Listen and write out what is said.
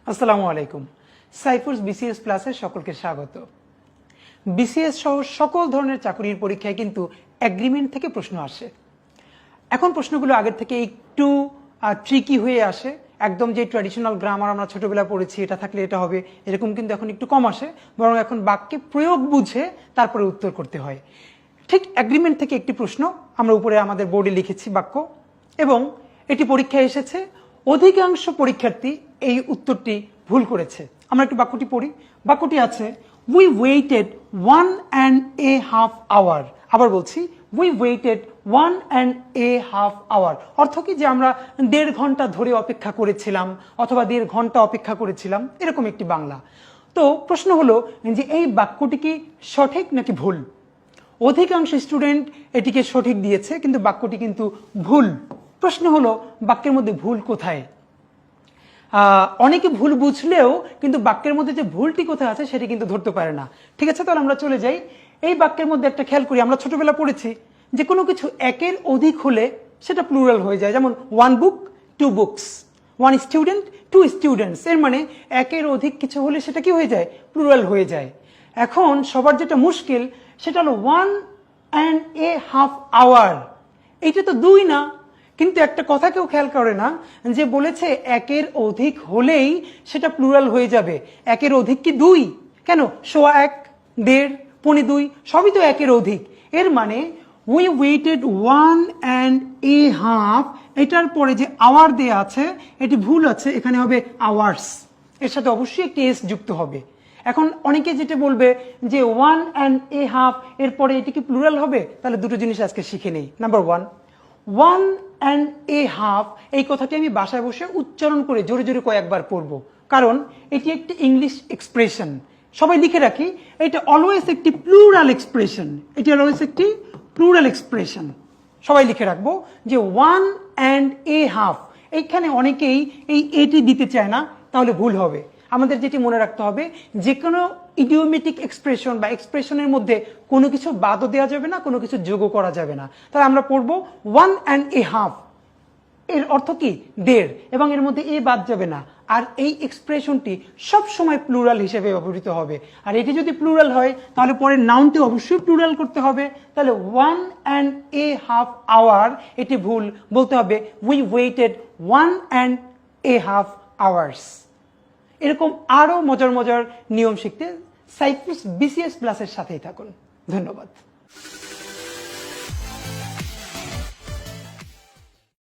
আসসালামু আলাইকুম। সাইফুরস বিসিএস প্লাসে সকলকে স্বাগত। বিসিএস সহ সকল ধরনের চাকরির পরীক্ষায় কিন্তু এগ্রিমেন্ট থেকে প্রশ্ন আসে। এখন প্রশ্নগুলো আগের থেকে একটু ট্রিকি হয়ে আসে। একদম যে ট্র্যাডিশনাল গ্রামার আমরা ছোটবেলা পড়েছি, এটা থাকলে এটা হবে, এরকম কিন্তু এখন একটু কম আসে। বরং এখন বাক্যে প্রয়োগ বুঝে তারপরে উত্তর করতে হয়। ঠিক এগ্রিমেন্ট থেকে একটি প্রশ্ন আমরা উপরে আমাদের বোর্ডে লিখেছি বাক্য, এবং এটি পরীক্ষায় এসেছে। অধিকাংশ পরীক্ষার্থী এই উত্তরটি ভুল করেছে। আমরা একটু বাক্যটি পড়ি। বাক্যটি আছে, উই ওয়েটেড 1.5 hour। আবার বলছি, উই ওয়েটেড 1.5 hour। অর্থ কি, যে আমরা 1.5 ঘন্টা ধরে অপেক্ষা করেছিলাম অথবা 1.5 ঘন্টা অপেক্ষা করেছিলাম, এরকম একটি বাংলা। তো প্রশ্ন হলো যে এই বাক্যটি কি সঠিক নাকি ভুল? অধিকাংশ স্টুডেন্ট এটিকে সঠিক দিয়েছে, কিন্তু বাক্যটি কিন্তু ভুল। প্রশ্ন হলো বাক্যের মধ্যে ভুল কোথায়? অনেকে ভুল বুঝলেও কিন্তু বাক্যের মধ্যে যে ভুলটি কোথায় আছে সেটি কিন্তু ধরতে পারে না। ঠিক আছে, তাহলে আমরা চলে যাই। এই বাক্যের মধ্যে একটা খেয়াল করি, আমরা ছোটবেলা পড়েছি যে কোনো কিছু একের অধিক হলে সেটা প্লুরাল হয়ে যায়। যেমন 1 book 2 books, 1 student 2 students। এর মানে একের অধিক কিছু হলে সেটা কি হয়ে যায়? প্লুরাল হয়ে যায়। এখন সবার যেটা মুশকিল সেটা হলো 1.5 hour। এইটা তো 2 না। কিন্তু একটা কথা কেউ খেয়াল করে না, যে বলেছে একের অধিক হলেই সেটা প্লুরাল হয়ে যাবে। একের অধিক কি 2? কেন? 1.25, 1.5, 2.25 সবই তো একের অধিক। এর মানে উই ওয়েটেড 1.5, এটার পরে যে আওয়ার দেয়া আছে এটি ভুল আছে, এখানে হবে আওয়ার্স। এর সাথে অবশ্যই একটি এস যুক্ত হবে। এখন অনেকে যেটা বলবে যে 1.5 এরপরে এটি কি প্লুরাল হবে? তাহলে দুটো জিনিস আজকে শিখে নেই। নাম্বার 1, 1.5 এই কথাটি আমি বাসায় বসে উচ্চারণ করে জোরে জোরে কয়েকবার পড়বো, কারণ এটি একটি ইংলিশ এক্সপ্রেশন। সবাই লিখে রাখি, এটা অলওয়েজ একটি প্লুরাল এক্সপ্রেশন। এটি অলওয়েজ একটি প্লুরাল এক্সপ্রেশন। সবাই লিখে রাখবো যে 1.5। এইখানে অনেকেই এই এটি দিতে চায় না, তাহলে ভুল হবে। আমাদের যেটি মনে রাখতে হবে, যে কোনো ইডিওমেটিক এক্সপ্রেশন বা এক্সপ্রেশনের মধ্যে কোনো কিছু বাদও দেওয়া যাবে না, কোনো কিছু যোগও করা যাবে না। তাহলে আমরা পড়বো 1.5, এর অর্থ কি? 1.5, এবং এর মধ্যে এ বাদ যাবে না। আর এই এক্সপ্রেশনটি সব সময় প্লুরাল হিসেবে ব্যবহৃত হবে। আর এটি যদি প্লুরাল হয় তাহলে পরে নাউনটি অবশ্যই প্লুরাল করতে হবে। তাহলে 1.5 hour এটি ভুল, বলতে হবে উই ওয়েটেড 1.5 hours। এরকম আরো মজার মজার নিয়ম শিখতে সাইফুরস বিসিএস প্লাসের সাথেই থাকুন। ধন্যবাদ।